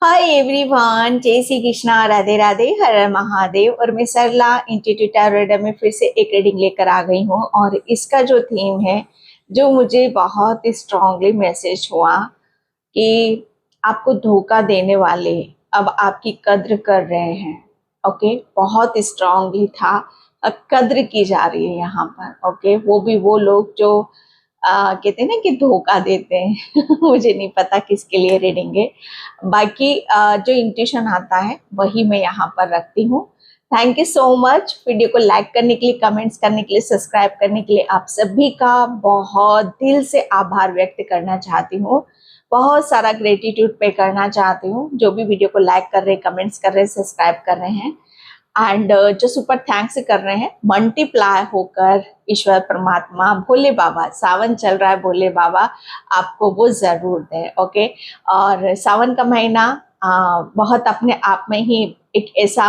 Hi everyone, जय श्री कृष्णा, राधे राधे, हर हर महादेव। और मैं सरला इंस्टीट्यूट टैरो में फिर से एक रीडिंग लेकर आ गई हूँ। और इसका जो थीम है, जो मुझे बहुत स्ट्रांगली मैसेज हुआ कि आपको धोखा देने वाले अब आपकी कद्र कर रहे हैं। ओके, बहुत स्ट्रांगली था। अब कद्र की जा रही है यहाँ पर। ओके, वो भी वो लोग जो कहते हैं ना कि धोखा देते हैं। मुझे नहीं पता किसके लिए रीडिंग है। बाकी जो इंट्यूशन आता है वही मैं यहाँ पर रखती हूँ। Thank you so much. Video को लाइक करने के लिए, कमेंट्स करने के लिए, सब्सक्राइब करने के लिए आप सभी का बहुत दिल से आभार व्यक्त करना चाहती हूँ। बहुत सारा ग्रेटिट्यूड पे करना चाहती हूँ। जो भी वीडियो को लाइक कर रहे हैं, कमेंट्स कर रहे हैं, सब्सक्राइब कर रहे हैं एंड जो सुपर थैंक्स कर रहे हैं, मल्टीप्लाई होकर ईश्वर परमात्मा भोले बाबा, सावन चल रहा है, भोले बाबा आपको वो जरूर दे। ओके, और सावन का महीना बहुत अपने आप में ही एक ऐसा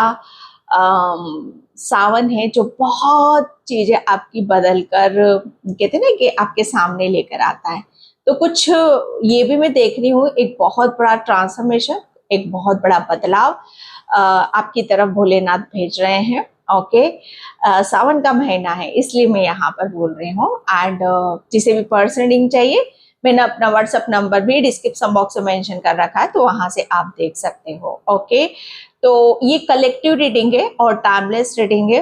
सावन है जो बहुत चीजें आपकी बदल कर, कहते हैं ना कि आपके सामने लेकर आता है। तो कुछ ये भी मैं देख रही हूँ, एक बहुत बड़ा ट्रांसफॉर्मेशन, एक बहुत बड़ा बदलाव आपकी तरफ भोलेनाथ भेज रहे हैं। ओके, सावन का महीना है इसलिए मैं यहाँ पर बोल रही हूँ। एंड जिसे भी पर्सनल रीडिंग चाहिए, मैंने अपना व्हाट्सएप नंबर भी डिस्क्रिप्शन बॉक्स में मेंशन कर रखा है, तो वहां से आप देख सकते हो। ओके, तो ये कलेक्टिव रीडिंग है और टाइमलेस रीडिंग है।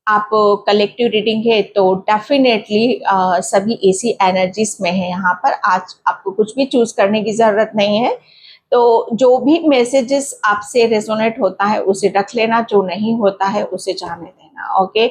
आप कलेक्टिव रीडिंग है तो डेफिनेटली सभी एसी एनर्जीज में है यहाँ पर। आज आपको कुछ भी चूज करने की जरूरत नहीं है। तो जो भी मैसेजेस आपसे रेजोनेट होता है उसे रख लेना, जो नहीं होता है उसे जाने देना। ओके,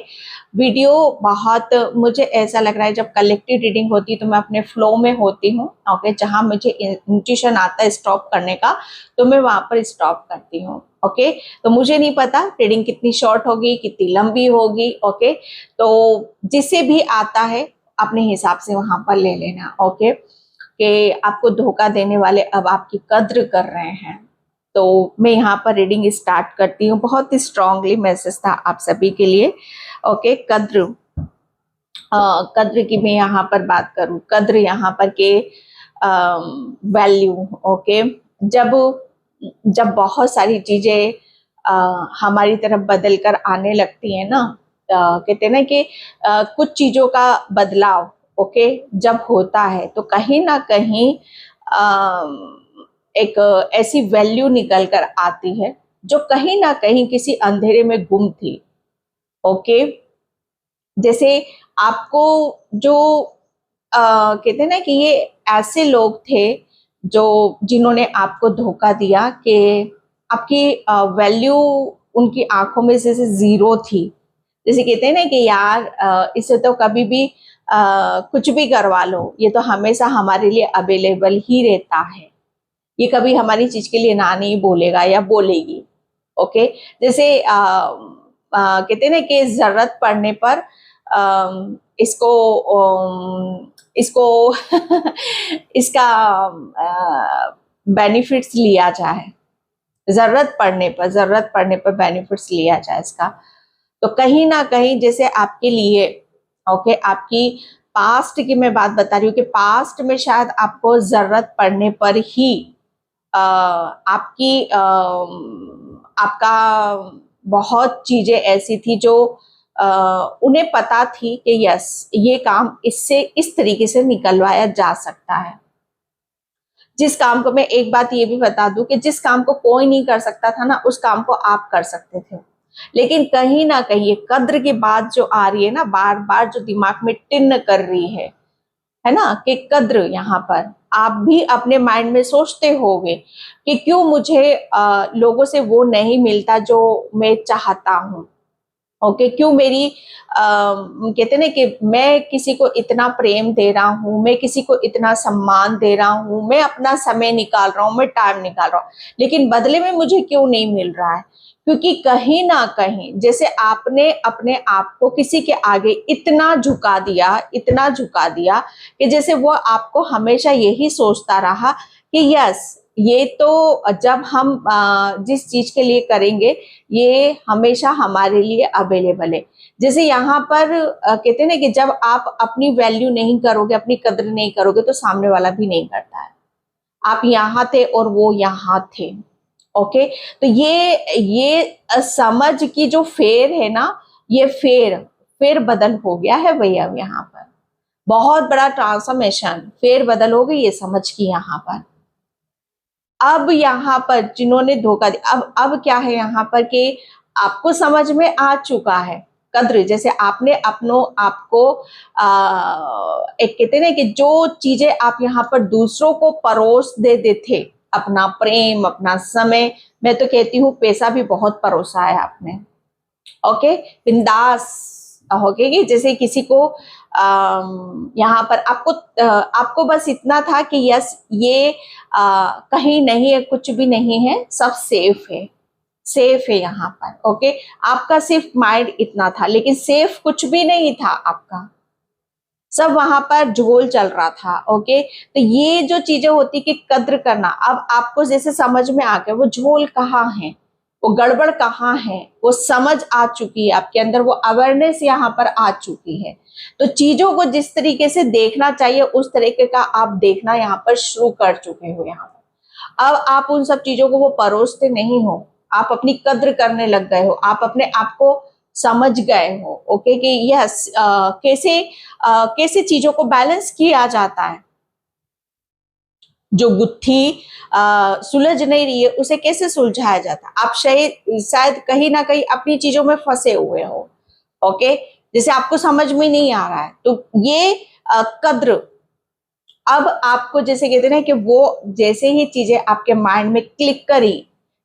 वीडियो बहुत, मुझे ऐसा लग रहा है जब कलेक्टिव रीडिंग होती है तो मैं अपने फ्लो में होती हूँ। ओके, जहाँ मुझे इंट्यूशन आता है स्टॉप करने का तो मैं वहां पर स्टॉप करती हूँ। ओके, तो मुझे नहीं पता रीडिंग कितनी शॉर्ट होगी, कितनी लंबी होगी। ओके, तो जिसे भी आता है अपने हिसाब से वहां पर ले लेना। ओके, कि आपको धोखा देने वाले अब आपकी कद्र कर रहे हैं। तो मैं यहाँ पर रीडिंग स्टार्ट करती हूँ। बहुत ही स्ट्रांगली मैसेज था आप सभी के लिए। ओके, कद्र, कद्र की मैं यहाँ पर बात करूँ, कद्र यहाँ पर के वैल्यू। ओके, जब जब बहुत सारी चीजें हमारी तरफ बदल कर आने लगती है ना, कहते हैं ना कि कुछ चीजों का बदलाव ओके जब होता है तो कहीं ना कहीं एक ऐसी वैल्यू निकल कर आती है जो कहीं ना कहीं किसी अंधेरे में गुम थी। ओके, जैसे आपको जो कहते हैं ना कि ये ऐसे लोग थे जो जिन्होंने आपको धोखा दिया कि आपकी वैल्यू उनकी आंखों में जैसे जीरो थी। जैसे कहते हैं ना कि यार इसे तो कभी भी कुछ भी करवा लो, ये तो हमेशा हमारे लिए अवेलेबल ही रहता है, ये कभी हमारी चीज के लिए ना नहीं बोलेगा या बोलेगी। ओके, जैसे कहते हैं ना कि जरूरत पड़ने पर इसको इसको इसका बेनिफिट्स लिया जाए, जरूरत पड़ने पर बेनिफिट्स लिया जाए इसका। तो कहीं ना कहीं जैसे आपके लिए ओके, आपकी पास्ट की मैं बात बता रही हूँ कि पास्ट में शायद आपको जरूरत पड़ने पर ही आपकी आपका बहुत चीजें ऐसी थी जो उन्हें पता थी कि यस ये काम इससे इस तरीके से निकलवाया जा सकता है। जिस काम को, मैं एक बात ये भी बता दूं कि जिस काम को कोई नहीं कर सकता था ना, उस काम को आप कर सकते थे। लेकिन कहीं ना कहीं ये कद्र की बात जो आ रही है ना, बार बार जो दिमाग में टिन कर रही है ना, कि कद्र, यहाँ पर आप भी अपने माइंड में सोचते होगे कि क्यों मुझे लोगों से वो नहीं मिलता जो मैं चाहता हूँ। ओके, क्यों मेरी कहते ना कि मैं किसी को इतना प्रेम दे रहा हूँ, मैं किसी को इतना सम्मान दे रहा हूँ, मैं अपना समय निकाल रहा हूँ, मैं टाइम निकाल रहा हूँ, लेकिन बदले में मुझे क्यों नहीं मिल रहा है। क्योंकि कहीं ना कहीं जैसे आपने अपने आप को किसी के आगे इतना झुका दिया, इतना झुका दिया कि जैसे वो आपको हमेशा यही सोचता रहा कि यस ये तो जब हम जिस चीज के लिए करेंगे ये हमेशा हमारे लिए अवेलेबल है। जैसे यहाँ पर कहते हैं ना कि जब आप अपनी वैल्यू नहीं करोगे, अपनी कद्र नहीं करोगे तो सामने वाला भी नहीं करता है। आप यहाँ थे और वो यहाँ थे। ओके, तो ये समझ की जो फेर है ना, ये फेर बदल हो गया है भैया। यहाँ पर बहुत बड़ा ट्रांसफॉर्मेशन, फेर बदल हो गई ये समझ की यहाँ पर। अब यहाँ पर जिन्होंने धोखा दिया, अब क्या है यहाँ पर कि आपको समझ में आ चुका है कद्र। जैसे आपने अपनों आपको एक कहते ना कि जो चीजें आप यहाँ पर दूसरों को परोस देते थे, अपना प्रेम, अपना समय, मैं तो कहती हूँ पैसा भी बहुत परोसा है आपने। ओके, बिंदास होके कि जैसे किसी को यहाँ पर आपको बस इतना था कि यस ये कहीं नहीं है, कुछ भी नहीं है, सब सेफ है यहाँ पर। ओके, आपका सिर्फ माइंड इतना था, लेकिन सेफ कुछ भी नहीं था आपका, सब वहां पर झोल चल रहा था। ओके, तो ये जो चीजें होती कि कद्र करना, अब आपको जैसे समझ में आ गया वो झोल कहाँ है, वो गड़बड़ कहाँ है, वो समझ आ चुकी है आपके अंदर, वो अवेयरनेस यहाँ पर आ चुकी है। तो चीजों को जिस तरीके से देखना चाहिए उस तरीके का आप देखना यहाँ पर शुरू कर चुके हो। यहाँ पर अब आप उन सब चीजों को वो परोसते नहीं हो, आप अपनी कद्र करने लग गए हो, आप अपने आप को समझ गए हो। ओके, कि यस कैसे चीजों को बैलेंस किया जाता है, जो गुत्थी सुलझ नहीं रही है उसे कैसे सुलझाया जाता है। आप शायद कहीं ना कहीं अपनी चीजों में फंसे हुए हो। ओके, जैसे आपको समझ में नहीं आ रहा है, तो ये कद्र अब आपको जैसे कहते हैं ना कि वो जैसे ही चीजें आपके माइंड में क्लिक करी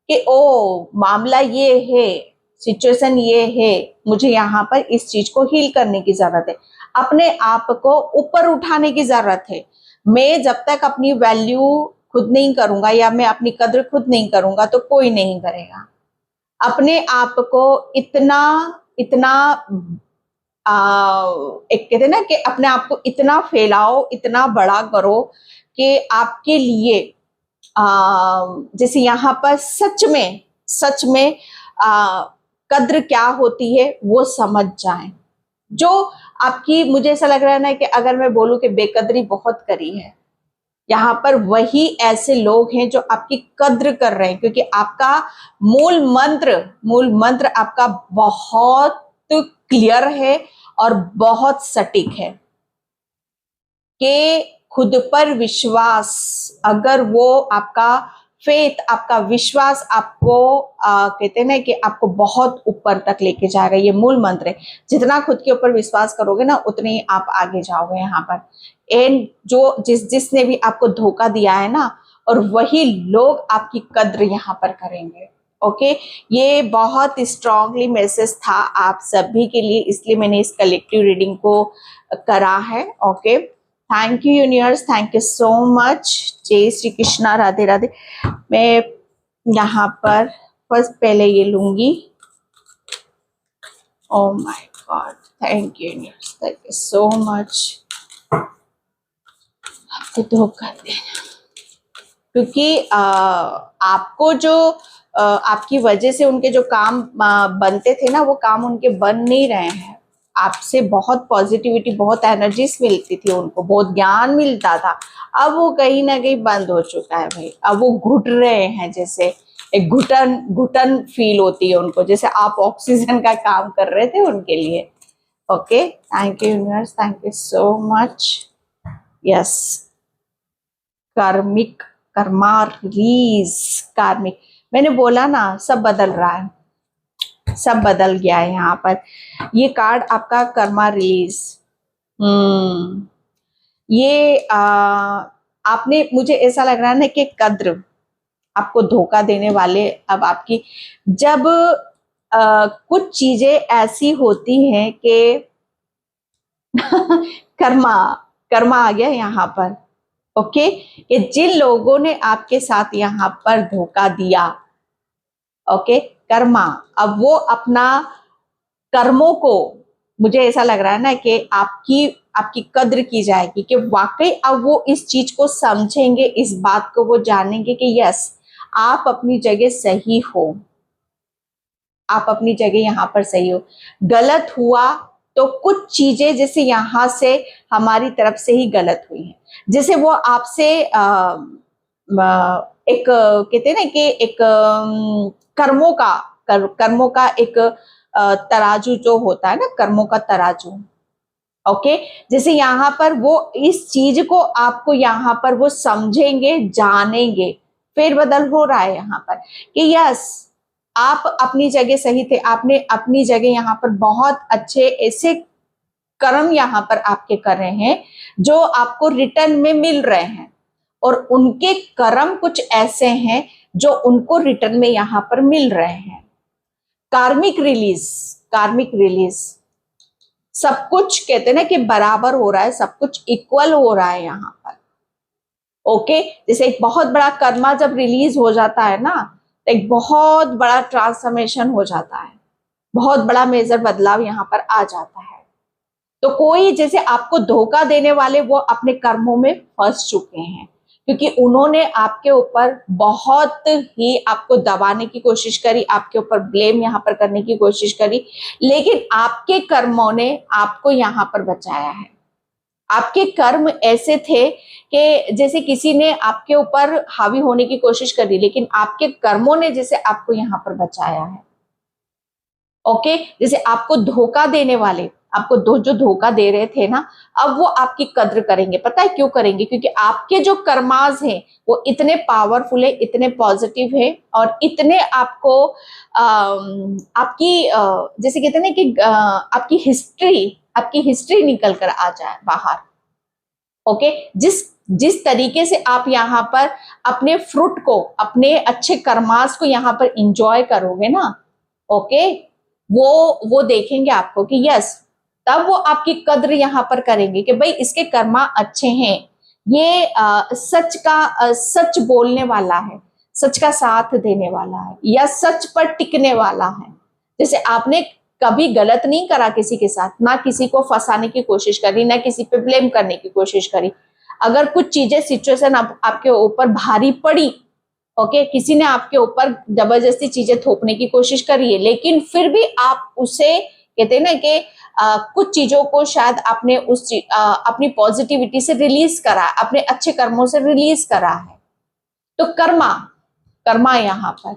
कि ओ मामला ये है, सिचुएशन ये है, मुझे यहाँ पर इस चीज को हील करने की जरूरत है, अपने आप को ऊपर उठाने की जरूरत है। मैं जब तक अपनी वैल्यू खुद नहीं करूंगा या मैं अपनी कद्र खुद नहीं करूंगा तो कोई नहीं करेगा। अपने आप को इतना इतना एक कहते ना कि अपने आप को इतना फैलाओ, इतना बड़ा करो कि आपके लिए जैसे यहाँ पर सच में कद्र क्या होती है वो समझ जाएं। जो आपकी, मुझे ऐसा लग रहा है ना कि अगर मैं बोलूं कि बेकदरी बहुत करी है, यहाँ पर वही ऐसे लोग हैं जो आपकी कद्र कर रहे हैं, क्योंकि आपका मूल मंत्र आपका बहुत क्लियर है और बहुत सटीक है कि खुद पर विश्वास, अगर वो आपका फेथ, आपका विश्वास आपको कहते हैं ना कि आपको बहुत ऊपर तक लेके जाएगा। ये मूल मंत्र है, जितना खुद के ऊपर विश्वास करोगे ना उतने ही आप आगे जाओगे यहाँ पर। एंड जो जिसने भी आपको धोखा दिया है ना, और वही लोग आपकी कद्र यहाँ पर करेंगे। ओके, ये बहुत स्ट्रांगली मैसेज था आप सभी के लिए, इसलिए मैंने इस कलेक्टिव रीडिंग को करा है। Okay, thank you universe, thank you so much. जय श्री कृष्णा, राधे राधे। मैं यहाँ पर फर्स्ट पहले ये लूंगी। Oh my God, thank you universe, thank you so much. आपको धोखा देना, क्योंकि आपको जो आपकी वजह से उनके जो काम बनते थे ना, वो काम उनके बन नहीं रहे हैं। आपसे बहुत पॉजिटिविटी, बहुत एनर्जीज मिलती थी उनको, बहुत ज्ञान मिलता था, अब वो कहीं ना कहीं बंद हो चुका है भाई। अब वो घुट रहे हैं, जैसे एक घुटन फील होती है उनको, जैसे आप ऑक्सीजन का काम कर रहे थे उनके लिए। Okay, thank you universe, thank you so much. Yes, Karma release, कार्मिक, मैंने बोला ना सब बदल रहा है, सब बदल गया है यहाँ पर। ये कार्ड आपका कर्मा रिलीज। ये आपने, मुझे ऐसा लग रहा है ना कि कद्र, आपको धोखा देने वाले अब आपकी, जब कुछ चीजें ऐसी होती हैं कि कर्मा आ गया यहाँ पर। ओके, कि जिन लोगों ने आपके साथ यहाँ पर धोखा दिया, ओके, कर्मा, अब वो अपना कर्मों को, मुझे ऐसा लग रहा है ना कि आपकी कद्र की जाएगी, कि वाकई अब वो इस चीज को समझेंगे, इस बात को वो जानेंगे कि यस आप अपनी जगह सही हो, आप अपनी जगह यहाँ पर सही हो। गलत हुआ तो कुछ चीजें जैसे यहाँ से हमारी तरफ से ही गलत हुई हैं, जैसे वो आपसे एक कहते हैं ना कि एक कर्मों का एक तराजू जो होता है ना, कर्मों का तराजू। ओके, जैसे यहाँ पर वो इस चीज को आपको यहाँ पर वो समझेंगे, जानेंगे, फेरबदल हो रहा है यहाँ पर कि यस, आप अपनी जगह सही थे, आपने अपनी जगह यहाँ पर बहुत अच्छे ऐसे कर्म यहाँ पर आपके कर रहे हैं जो आपको रिटर्न में मिल रहे हैं, और उनके कर्म कुछ ऐसे हैं जो उनको रिटर्न में यहाँ पर मिल रहे हैं। कार्मिक रिलीज, कार्मिक रिलीज, सब कुछ कहते हैं ना कि बराबर हो रहा है, सब कुछ इक्वल हो रहा है यहाँ पर। ओके, जैसे एक बहुत बड़ा कर्मा जब रिलीज हो जाता है ना, तो एक बहुत बड़ा ट्रांसफॉर्मेशन हो जाता है, बहुत बड़ा मेजर बदलाव यहाँ पर आ जाता है। तो कोई जैसे आपको धोखा देने वाले वो अपने कर्मों में फंस चुके हैं, क्योंकि उन्होंने आपके ऊपर बहुत ही आपको दबाने की कोशिश करी, आपके ऊपर ब्लेम यहाँ पर करने की कोशिश करी, लेकिन आपके कर्मों ने आपको यहाँ पर बचाया है। आपके कर्म ऐसे थे कि जैसे किसी ने आपके ऊपर हावी होने की कोशिश करी, लेकिन आपके कर्मों ने जैसे आपको यहाँ पर बचाया है। ओके, जैसे आपको धोखा देने वाले, आपको जो धोखा दे रहे थे ना, अब वो आपकी कद्र करेंगे। पता है क्यों करेंगे? क्योंकि आपके जो कर्माज हैं वो इतने पावरफुल है, इतने पॉजिटिव है, और इतने आपको आपकी जैसे कहते हैं ना कि आपकी हिस्ट्री निकल कर आ जाए बाहर। ओके, जिस जिस तरीके से आप यहाँ पर अपने फ्रूट को, अपने अच्छे कर्मास को यहाँ पर इंजॉय करोगे ना, ओके, वो देखेंगे आपको कि यस, तब वो आपकी कद्र यहाँ पर करेंगे कि भाई इसके कर्मा अच्छे हैं, ये सच बोलने वाला है, सच का साथ देने वाला है, या सच पर टिकने वाला है। जैसे आपने कभी गलत नहीं करा किसी के साथ, ना किसी को फंसाने की कोशिश करी, ना किसी पे ब्लेम करने की कोशिश करी। अगर कुछ चीजें, सिचुएशन आपके ऊपर भारी पड़ी, ओके, किसी ने आपके ऊपर जबरदस्ती चीजें थोपने की कोशिश करी है, लेकिन फिर भी आप उसे कहते हैं ना कि कुछ चीजों को शायद आपने अपनी पॉजिटिविटी से रिलीज करा, अपने अच्छे कर्मों से रिलीज करा है। तो कर्मा, कर्मा यहाँ पर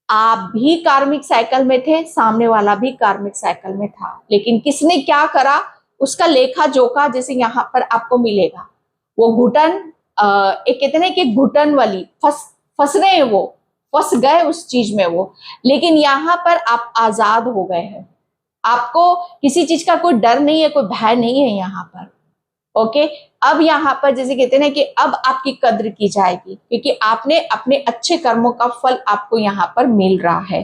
आप भी कार्मिक साइकिल में थे, सामने वाला भी कार्मिक साइकिल में था, लेकिन किसने क्या करा उसका लेखा जोखा जैसे यहाँ पर आपको मिलेगा। वो घुटन, एक कहते हैं कि घुटन वाली फंस रहे हैं, वो फंस गए उस चीज में वो, लेकिन यहाँ पर आप आजाद हो गए हैं। आपको किसी चीज का कोई डर नहीं है, कोई भय नहीं है यहाँ पर। ओके, अब यहाँ पर जैसे कहते हैं ना कि अब आपकी कद्र की जाएगी, क्योंकि आपने अपने अच्छे कर्मों का फल आपको यहाँ पर मिल रहा है।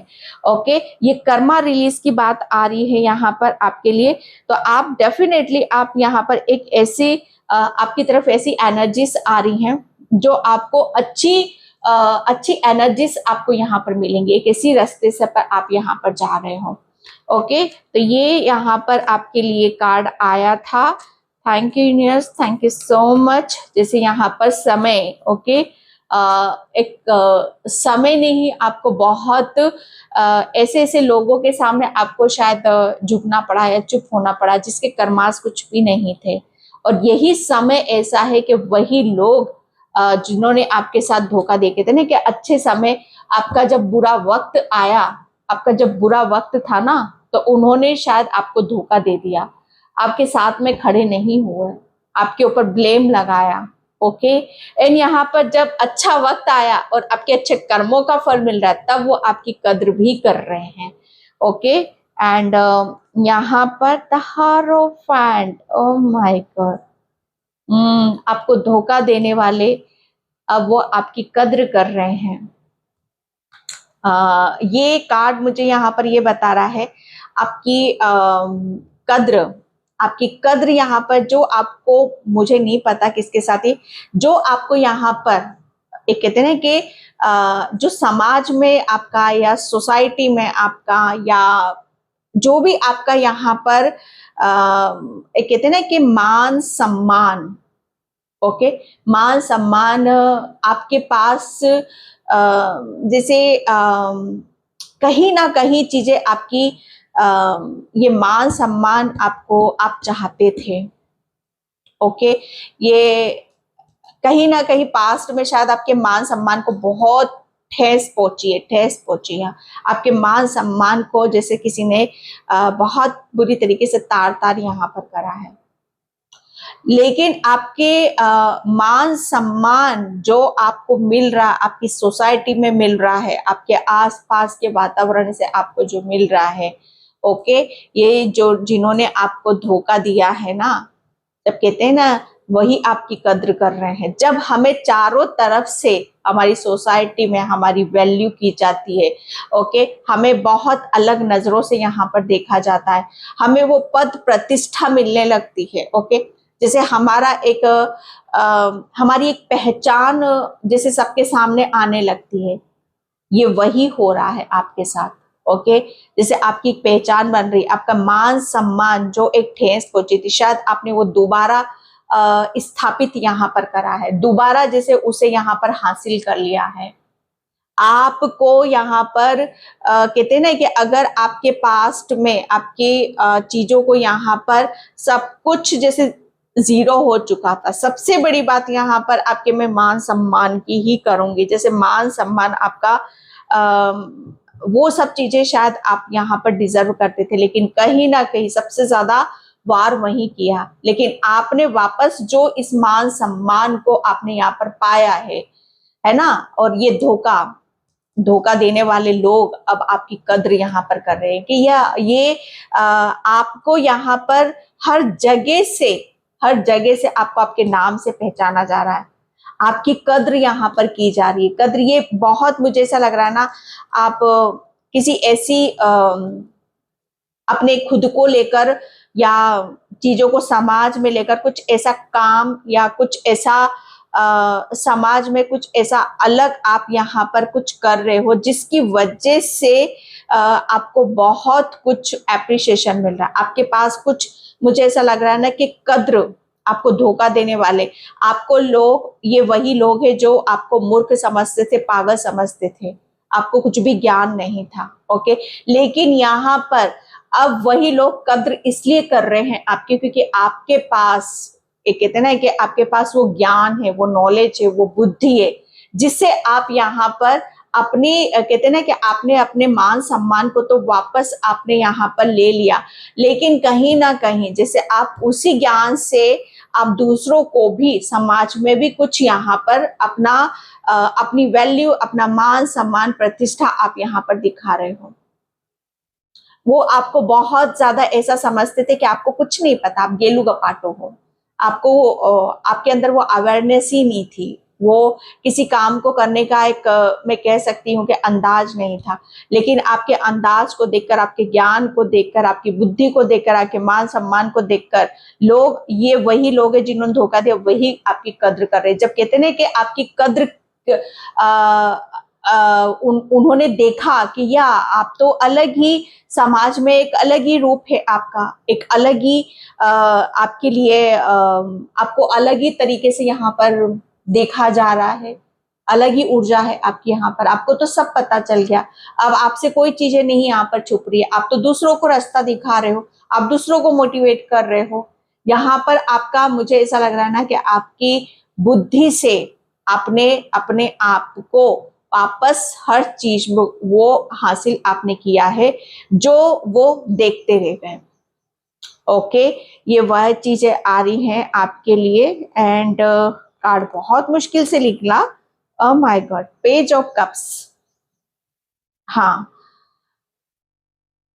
ओके, ये कर्मा रिलीज की बात आ रही है यहाँ पर आपके लिए। तो आप डेफिनेटली आप यहाँ पर एक ऐसी आपकी तरफ ऐसी एनर्जीज आ रही हैं जो आपको अच्छी एनर्जीज आपको यहाँ पर मिलेंगी, एक ऐसी रास्ते से पर आप यहाँ पर जा रहे हो। ओके, तो ये यहाँ पर आपके लिए कार्ड आया था। Thank you universe, thank you so much. जैसे यहाँ पर समय, ओके, एक समय ने ही आपको बहुत ऐसे ऐसे लोगों के सामने आपको शायद झुकना पड़ा या चुप होना पड़ा, जिसके कर्मास कुछ भी नहीं थे। और यही समय ऐसा है कि वही लोग जिन्होंने आपके साथ धोखा देखे थे ना, कि अच्छे समय आपका जब बुरा वक्त आया, आपका जब बुरा वक्त था ना, तो उन्होंने शायद आपको धोखा दे दिया, आपके साथ में खड़े नहीं हुए, आपके ऊपर ब्लेम लगाया। ओके, एंड यहाँ पर जब अच्छा वक्त आया और आपके अच्छे कर्मों का फल मिल रहा है, तब वो आपकी कद्र भी कर रहे हैं। ओके, एंड यहाँ पर द हारोफेंट, ओह माय गॉड, आपको धोखा देने वाले अब वो आपकी कद्र कर रहे हैं। ये कार्ड मुझे यहाँ पर ये बता रहा है आपकी कद्र, आपकी कद्र यहाँ पर जो आपको, मुझे नहीं पता किसके साथ ही, जो आपको यहाँ पर एक कहते हैं ना कि जो समाज में आपका या सोसाइटी में आपका या जो भी आपका यहाँ पर एक कहते हैं ना कि मान सम्मान, ओके, मान सम्मान आपके पास जैसे कहीं ना कहीं चीजें आपकी ये मान सम्मान आपको आप चाहते थे। ओके, ये कहीं ना कहीं पास्ट में शायद आपके मान सम्मान को बहुत ठेस पहुंची है। आपके मान सम्मान को जैसे किसी ने बहुत बुरी तरीके से तार तार यहाँ पर करा है। लेकिन आपके मान सम्मान जो आपको मिल रहा, आपकी सोसाइटी में मिल रहा है, आपके आसपास के वातावरण से आपको जो मिल रहा है, ओके, ये जो जिन्होंने आपको धोखा दिया है ना, जब कहते हैं ना वही आपकी कद्र कर रहे हैं। जब हमें चारों तरफ से हमारी सोसाइटी में हमारी वैल्यू की जाती है, ओके, हमें बहुत अलग नजरों से यहाँ पर देखा जाता है, हमें वो पद प्रतिष्ठा मिलने लगती है, ओके, जैसे हमारा एक हमारी एक पहचान जैसे सबके सामने आने लगती है। ये वही हो रहा है आपके साथ, ओके, जैसे आपकी एक पहचान बन रही, आपका मान सम्मान जो एक ठेस पहुंची थी, शायद आपने वो दोबारा स्थापित यहाँ पर करा है, दोबारा जैसे उसे यहाँ पर हासिल कर लिया है। आपको यहाँ पर कहते हैं ना कि अगर आपके पास्ट में आपकी चीजों को यहाँ पर सब कुछ जैसे जीरो हो चुका था, सबसे बड़ी बात यहाँ पर आपके मैं मान सम्मान की ही करूंगी, जैसे मान सम्मान आपका वो सब चीजें शायद आप यहाँ पर डिजर्व करते थे, लेकिन कहीं ना कहीं सबसे ज्यादा वार वही किया। लेकिन आपने वापस जो इस मान सम्मान को आपने यहाँ पर पाया है ना, और ये धोखा देने वाले लोग अब आपकी कद्र यहाँ पर कर रहे हैं कि ये आपको यहाँ पर हर जगह से आपको आपके नाम से पहचाना जा रहा है, आपकी कद्र यहाँ पर की जा रही है। कद्र ये बहुत मुझे ऐसा लग रहा है ना, आप किसी ऐसी अपने खुद को लेकर या चीजों को समाज में लेकर कुछ ऐसा काम या कुछ ऐसा समाज में कुछ ऐसा अलग आप यहाँ पर कुछ कर रहे हो जिसकी वजह से आपको बहुत कुछ एप्रिसिएशन मिल रहा है आपके पास। कुछ मुझे ऐसा लग रहा है ना कि कद्र आपको धोखा देने वाले आपको लोग, ये वही लोग हैं जो आपको मूर्ख समझते थे, पागल समझते थे, आपको कुछ भी ज्ञान नहीं था, ओके, लेकिन यहाँ पर अब वही लोग कद्र इसलिए कर रहे हैं आपके, क्योंकि आपके पास एक कहते हैं ना कि आपके पास वो ज्ञान है, वो नॉलेज है, वो बुद्धि है, जिससे आप यहाँ पर अपनी कहते हैं ना कि आपने अपने मान सम्मान को तो वापस आपने यहाँ पर ले लिया, लेकिन कहीं ना कहीं जैसे आप उसी ज्ञान से आप दूसरों को भी समाज में भी कुछ यहाँ पर अपनी वैल्यू, अपना मान सम्मान प्रतिष्ठा आप यहाँ पर दिखा रहे हो। वो आपको बहुत ज्यादा ऐसा समझते थे कि आपको कुछ नहीं पता, आप गेलू गपाटो हो, आपको आपके अंदर वो अवेयरनेस ही नहीं थी, वो किसी काम को करने का एक मैं कह सकती हूँ कि अंदाज नहीं था। लेकिन आपके अंदाज को देखकर, आपके ज्ञान को देखकर, आपकी बुद्धि को देखकर, आपके मान सम्मान को देखकर लोग, ये वही लोग हैं जिन्होंने धोखा दिया, वही आपकी कद्र कर रहे हैं। जब कहते हैं कि आपकी कद्र उन्होंने देखा कि या आप तो अलग ही समाज में एक अलग ही रूप है आपका, एक अलग ही आपके लिए आपको अलग ही तरीके से यहाँ पर देखा जा रहा है, अलग ही ऊर्जा है आपकी यहाँ पर, आपको तो सब पता चल गया, अब आपसे कोई चीजें नहीं यहाँ पर छुप रही है, आप तो दूसरों को रास्ता दिखा रहे हो, आप दूसरों को मोटिवेट कर रहे हो। यहाँ पर आपका मुझे ऐसा लग रहा है ना कि आपकी बुद्धि से आपने अपने आप को वापस हर चीज वो हासिल आपने किया है जो वो देखते रह गए, ओके, ये वह चीजें आ रही हैं आपके लिए। एंड कार्ड बहुत मुश्किल से निकला, oh my God, page of cups, हाँ,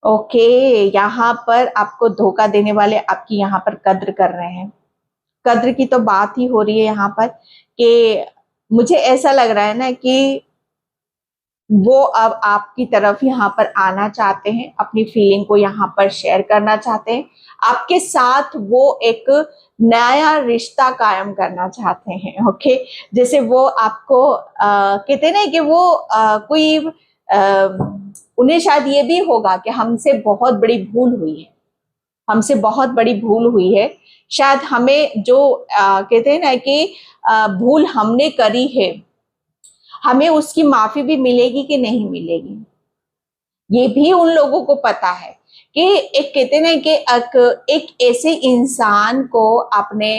ओके, यहाँ पर आपको धोखा देने वाले आपकी यहाँ पर कद्र कर रहे हैं। कद्र की तो बात ही हो रही है यहाँ पर कि मुझे ऐसा लग रहा है ना कि वो अब आपकी तरफ यहाँ पर आना चाहते हैं, अपनी फीलिंग को यहाँ पर शेयर करना चाहते हैं, आपके साथ वो एक नया रिश्ता कायम करना चाहते हैं, ओके, जैसे वो आपको कहते हैं ना कि वो कोई उन्हें शायद ये भी होगा कि हमसे बहुत बड़ी भूल हुई है, हमसे बहुत बड़ी भूल हुई है, शायद हमें जो कहते हैं ना कि भूल हमने करी है, हमें उसकी माफी भी मिलेगी कि नहीं मिलेगी, ये भी उन लोगों को पता है कि एक कहते ना कि एक ऐसे इंसान को आपने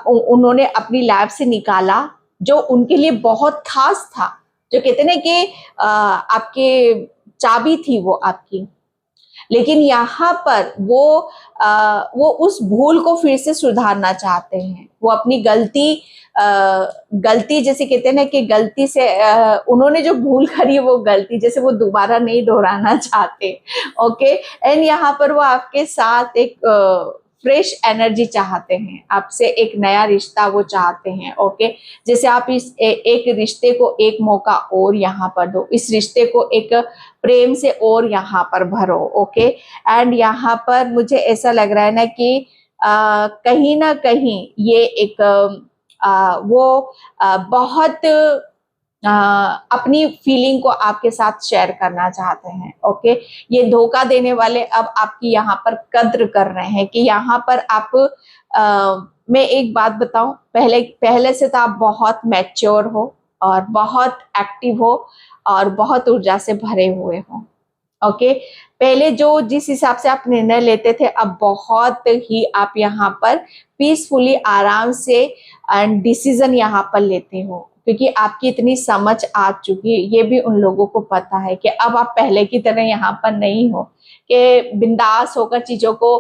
उन्होंने अपनी लैब से निकाला, जो उनके लिए बहुत खास था, जो कहते ना कि आपके चाबी थी वो आपकी। लेकिन यहाँ पर वो उस भूल को फिर से सुधारना चाहते हैं। वो अपनी गलती जैसे कहते हैं ना कि गलती से उन्होंने जो भूल करी वो गलती जैसे वो दोबारा नहीं दोहराना चाहते। ओके, एंड यहाँ पर वो आपके साथ एक फ्रेश एनर्जी चाहते हैं, आपसे एक नया रिश्ता वो चाहते हैं। ओके, जैसे आप इस एक रिश्ते को एक मौका और यहाँ पर दो, इस रिश्ते को एक प्रेम से और यहाँ पर भरो। ओके, एंड यहाँ पर मुझे ऐसा लग रहा है ना कि कहीं ना कहीं ये एक बहुत अपनी फीलिंग को आपके साथ शेयर करना चाहते हैं। ओके, ये धोखा देने वाले अब आपकी यहाँ पर कद्र कर रहे हैं कि यहाँ पर आप मैं एक बात बताऊं, पहले से तो आप बहुत मैच्योर हो और बहुत एक्टिव हो और बहुत ऊर्जा से भरे हुए हो। ओके, पहले जो जिस हिसाब से आप निर्णय लेते थे, अब बहुत ही आप यहाँ पर पीसफुली आराम से डिसीजन यहाँ पर लेते हो, क्योंकि आपकी इतनी समझ आ चुकी है। ये भी उन लोगों को पता है कि अब आप पहले की तरह यहाँ पर नहीं हो कि बिंदास होकर चीजों को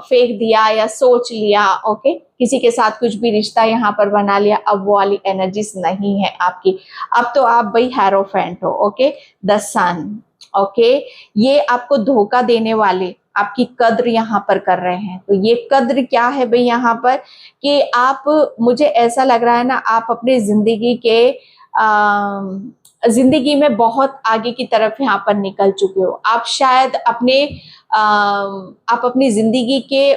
फेंक दिया या सोच लिया। ओके, किसी के साथ कुछ भी रिश्ता यहाँ पर बना लिया, अब वो वाली एनर्जीज नहीं है आपकी। अब तो आप भाई हेरोफेंट हो। Okay, the sun. ओके, ये आपको धोखा देने वाले आपकी कद्र यहाँ पर कर रहे हैं। तो ये कद्र क्या है भाई यहाँ पर कि आप, मुझे ऐसा लग रहा है ना, आप अपनी जिंदगी में बहुत आगे की तरफ यहाँ पर निकल चुके हो। आप शायद आप अपनी जिंदगी के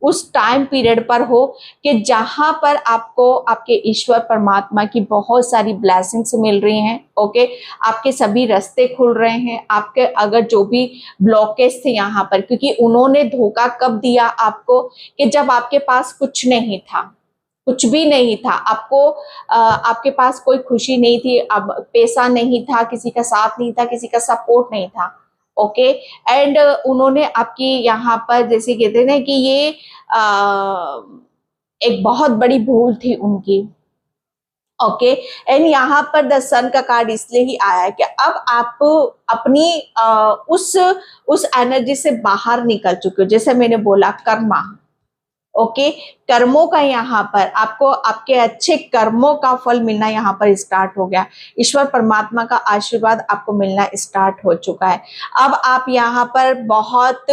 उस टाइम पीरियड पर हो कि जहां पर आपको आपके ईश्वर परमात्मा की बहुत सारी ब्लेसिंग्स मिल रही हैं। ओके, आपके सभी रास्ते खुल रहे हैं। आपके अगर जो भी ब्लॉकेज थे यहाँ पर, क्योंकि उन्होंने धोखा कब दिया आपको कि जब आपके पास कुछ नहीं था, कुछ भी नहीं था, आपके पास कोई खुशी नहीं थी, अब पैसा नहीं था, किसी का साथ नहीं था, किसी का सपोर्ट नहीं था। ओके, एंड उन्होंने आपकी यहाँ पर जैसे कहते हैं ना कि ये एक बहुत बड़ी भूल थी उनकी। ओके, एंड यहाँ पर द सन का कार्ड इसलिए ही आया है कि अब आप अपनी उस एनर्जी से बाहर निकल चुके हो। जैसे मैंने बोला कर्मा। ओके, कर्मों का यहाँ पर आपको आपके अच्छे कर्मों का फल मिलना यहाँ पर स्टार्ट हो गया। ईश्वर परमात्मा का आशीर्वाद आपको मिलना स्टार्ट हो चुका है। अब आप यहाँ पर बहुत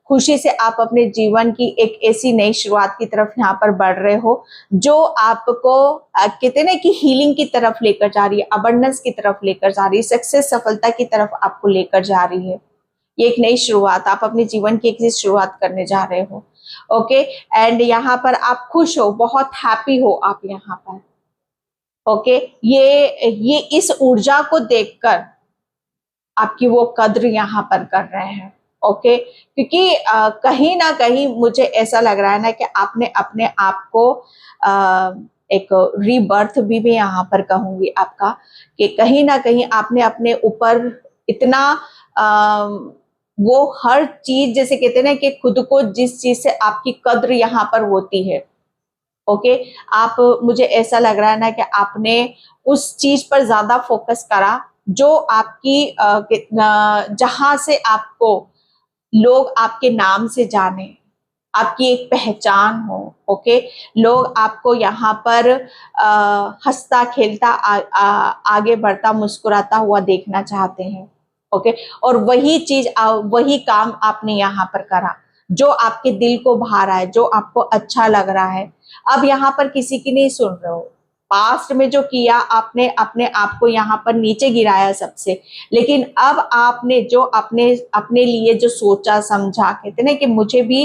खुशी से आप अपने जीवन की एक ऐसी नई शुरुआत की तरफ यहाँ पर बढ़ रहे हो जो आपको कहते ना कि हीलिंग की तरफ लेकर जा रही है, अबंडेंस की तरफ लेकर जा रही है, सक्सेस सफलता की तरफ आपको लेकर जा रही है। ये एक नई शुरुआत, आप अपने जीवन की एक शुरुआत करने जा रहे हो। ओके, एंड यहाँ पर आप खुश हो, बहुत हैप्पी हो आप यहाँ पर। ओके, ये इस ऊर्जा को देखकर आपकी वो कद्र यहाँ पर कर रहे हैं। ओके, क्योंकि कहीं ना कहीं मुझे ऐसा लग रहा है ना कि आपने अपने आप को एक रीबर्थ भी मैं यहाँ पर कहूंगी आपका, कि कहीं ना कहीं आपने अपने ऊपर इतना वो हर चीज जैसे कहते हैं ना कि खुद को जिस चीज से आपकी कद्र यहाँ पर होती है। ओके, आप, मुझे ऐसा लग रहा है ना कि आपने उस चीज पर ज्यादा फोकस करा जो आपकी जहां से आपको लोग आपके नाम से जाने, आपकी एक पहचान हो। ओके, लोग आपको यहाँ पर हंसता खेलता आगे बढ़ता मुस्कुराता हुआ देखना चाहते हैं। ओके, और वही चीज वही काम आपने यहाँ पर करा जो आपके दिल को भा रहा है, जो आपको अच्छा लग रहा है। अब यहाँ पर किसी की नहीं सुन रहे हो। पास्ट में जो किया आपने अपने आप को यहाँ पर नीचे गिराया सबसे, लेकिन अब आपने जो अपने लिए जो सोचा समझा, कहते ना कि मुझे भी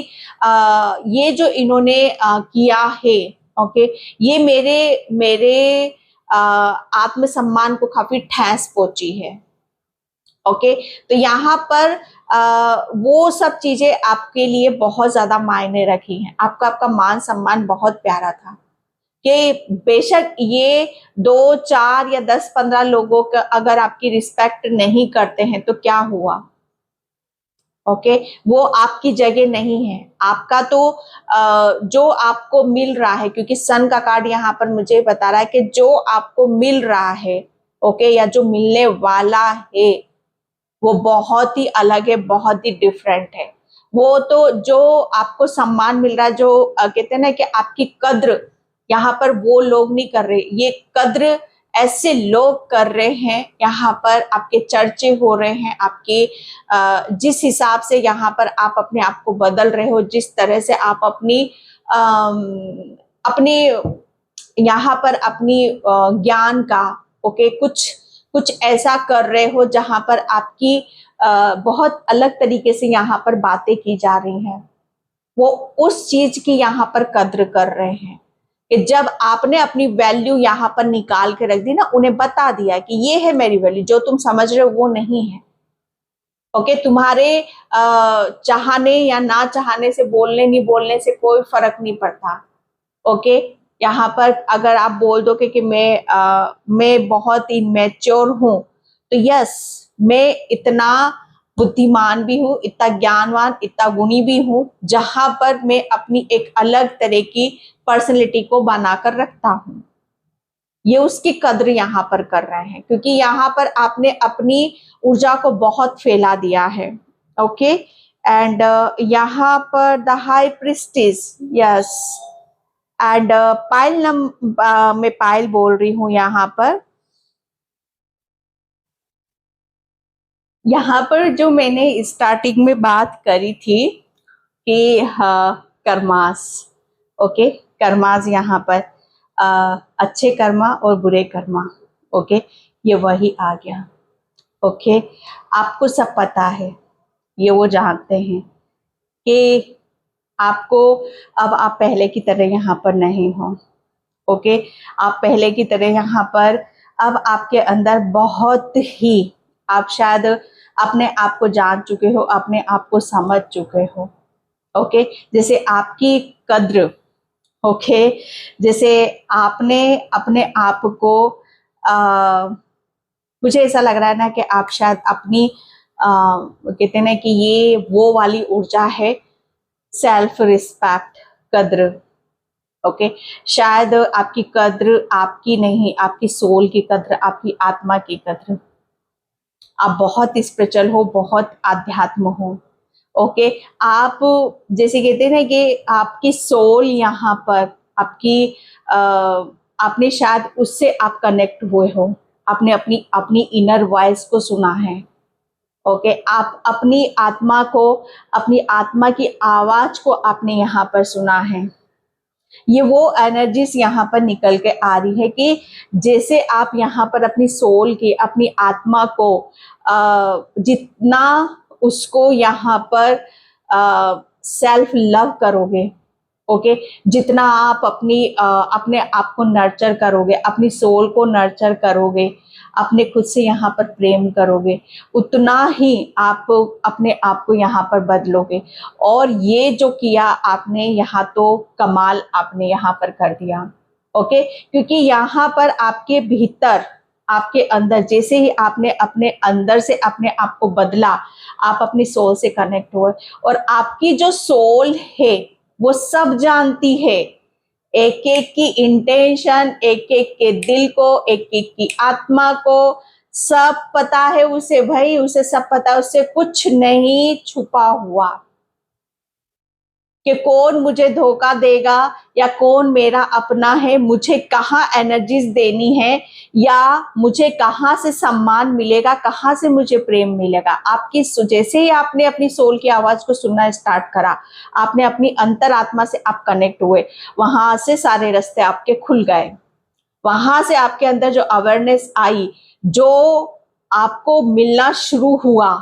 ये जो इन्होंने किया है, ओके, ये मेरे आत्मसम्मान को काफी ठेस पहुंची है। ओके, तो यहाँ पर वो सब चीजें आपके लिए बहुत ज्यादा मायने रखी हैं। आपका मान सम्मान बहुत प्यारा था कि बेशक ये 2, 4 या 10, 15 लोगों का अगर आपकी रिस्पेक्ट नहीं करते हैं तो क्या हुआ। ओके, वो आपकी जगह नहीं है। आपका तो जो आपको मिल रहा है, क्योंकि सन का कार्ड यहाँ पर मुझे बता रहा है कि जो आपको मिल रहा है, ओके, या जो मिलने वाला है, वो बहुत ही अलग है, बहुत ही डिफरेंट है। वो तो जो आपको सम्मान मिल रहा है, जो कहते हैं ना कि आपकी कद्र यहाँ पर वो लोग नहीं कर रहे, ये कद्र ऐसे लोग कर रहे हैं। यहाँ पर आपके चर्चे हो रहे हैं, आपके जिस हिसाब से यहाँ पर आप अपने आप को बदल रहे हो, जिस तरह से आप अपनी यहाँ पर अपनी ज्ञान का, ओके, कुछ कुछ ऐसा कर रहे हो जहां पर आपकी बहुत अलग तरीके से यहाँ पर बातें की जा रही हैं। वो उस चीज की यहाँ पर कद्र कर रहे हैं कि जब आपने अपनी वैल्यू यहाँ पर निकाल के रख दी ना, उन्हें बता दिया कि ये है मेरी वैल्यू, जो तुम समझ रहे हो वो नहीं है। ओके, तुम्हारे चाहने या ना चाहने से, बोलने नहीं बोलने से कोई फर्क नहीं पड़ता। ओके, यहाँ पर अगर आप बोल दो कि मैं बहुत ही मैच्योर हूं, तो यस, मैं इतना बुद्धिमान भी हूँ, इतना ज्ञानवान, इतना गुणी भी हूँ, जहां पर मैं अपनी एक अलग तरह की पर्सनैलिटी को बनाकर रखता हूँ। ये उसकी कद्र यहाँ पर कर रहे हैं, क्योंकि यहाँ पर आपने अपनी ऊर्जा को बहुत फैला दिया है। ओके, एंड यहाँ पर the high priestess, yes, and Payal मैं पायल बोल रही हूँ यहाँ पर। यहाँ पर जो मैंने स्टार्टिंग में बात करी थी कि कर्मास, ओके, कर्मास यहाँ पर अच्छे कर्मा और बुरे कर्मा, ओके, ये वही आ गया। ओके, आपको सब पता है, ये वो जानते हैं कि आपको अब आप पहले की तरह यहाँ पर नहीं हो। ओके, आप पहले की तरह यहाँ पर अब आपके अंदर बहुत ही, आप शायद अपने आप को जान चुके हो, अपने आप को समझ चुके हो। ओके, जैसे आपकी कद्र, ओके, जैसे आपने अपने आप को मुझे ऐसा लग रहा है ना कि आप शायद अपनी कहते हैं ना कि ये वो वाली ऊर्जा है, सेल्फ रिस्पेक्ट, कद्र। ओके, शायद आपकी कद्र आपकी नहीं, आपकी सोल की कद्र, आपकी आत्मा की कद्र। आप बहुत स्पिरिचुअल हो, बहुत आध्यात्म हो। ओके, आप जैसे कहते हैं ना कि आपकी सोल यहाँ पर आपकी आपने शायद उससे आप कनेक्ट हुए हो, आपने अपनी अपनी इनर वॉइस को सुना है। ओके, आप अपनी आत्मा को, अपनी आत्मा की आवाज को आपने यहाँ पर सुना है। ये वो एनर्जीज यहाँ पर निकल के आ रही है कि जैसे आप यहाँ पर अपनी सोल की, अपनी आत्मा को जितना उसको यहाँ पर सेल्फ लव करोगे, ओके, जितना आप अपने आप को नर्चर करोगे, अपनी सोल को नर्चर करोगे, अपने खुद से यहाँ पर प्रेम करोगे, उतना ही आप अपने आप को यहाँ पर बदलोगे। और ये जो किया आपने यहाँ, तो कमाल आपने यहाँ पर कर दिया। ओके, क्योंकि यहाँ पर आपके भीतर, आपके अंदर, जैसे ही आपने अपने अंदर से अपने आप को बदला, आप अपनी सोल से कनेक्ट हुए, और आपकी जो सोल है वो सब जानती है, एक एक की इंटेंशन, एक एक के दिल को, एक एक की आत्मा को, सब पता है उसे भाई, उसे सब पता है, उससे कुछ नहीं छुपा हुआ कि कौन मुझे धोखा देगा या कौन मेरा अपना है, मुझे कहाँ एनर्जीज देनी है, या मुझे कहाँ से सम्मान मिलेगा, कहाँ से मुझे प्रेम मिलेगा। आपकी जैसे ही आपने अपनी सोल की आवाज को सुनना स्टार्ट करा, आपने अपनी अंतरात्मा से आप कनेक्ट हुए, वहां से सारे रास्ते आपके खुल गए। वहां से आपके अंदर जो अवेयरनेस आई, जो आपको मिलना शुरू हुआ,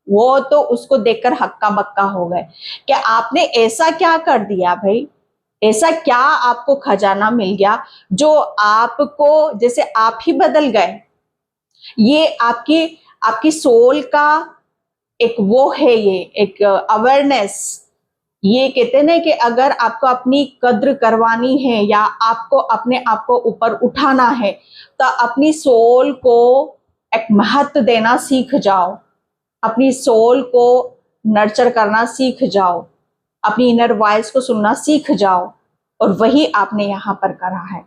वो तो उसको देखकर हक्का बक्का हो गए कि आपने ऐसा क्या कर दिया भाई, ऐसा क्या आपको खजाना मिल गया जो आपको, जैसे आप ही बदल गए। ये आपकी आपकी सोल का एक वो है, ये एक अवेयरनेस। ये कहते हैं ना कि अगर आपको अपनी कद्र करवानी है या आपको अपने आप को ऊपर उठाना है, तो अपनी सोल को एक महत्व देना सीख जाओ, अपनी सोल को नर्चर करना सीख जाओ, अपनी इनर वॉइस को सुनना सीख जाओ, और वही आपने यहाँ पर करा है।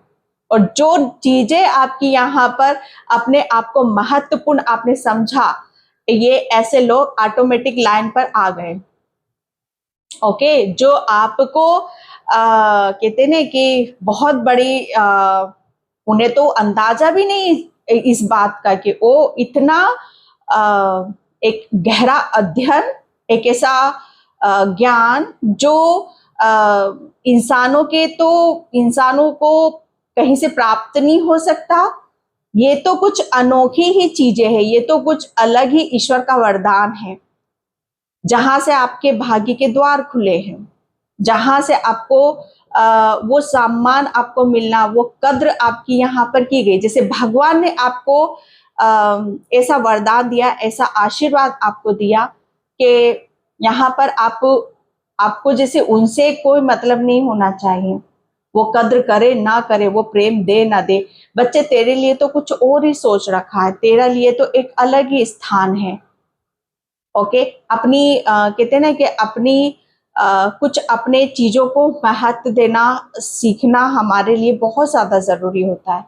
और जो चीजें आपकी यहाँ पर अपने आप को महत्वपूर्ण आपने समझा, ये ऐसे लोग ऑटोमेटिक लाइन पर आ गए। ओके, जो आपको कहते हैं ना कि बहुत बड़ी उन्हें तो अंदाजा भी नहीं इस बात का कि वो इतना एक गहरा अध्ययन, एक ऐसा ज्ञान जो इंसानों को कहीं से प्राप्त नहीं हो सकता। ये तो कुछ अनोखी ही चीजें हैं, ये तो कुछ अलग ही ईश्वर का वरदान है, जहां से आपके भाग्य के द्वार खुले हैं, जहां से आपको वो सम्मान आपको मिलना, वो कद्र आपकी यहाँ पर की गई। जैसे भगवान ने आपको ऐसा वरदान दिया, ऐसा आशीर्वाद आपको दिया कि यहाँ पर आपको जैसे उनसे कोई मतलब नहीं होना चाहिए, वो कद्र करे ना करे, वो प्रेम दे ना दे। बच्चे तेरे लिए तो कुछ और ही सोच रखा है, तेरा लिए तो एक अलग ही स्थान है। ओके, अपनी कहते हैं ना कि अपनी कुछ अपने चीजों को महत्व देना सीखना हमारे लिए बहुत ज्यादा जरूरी होता है।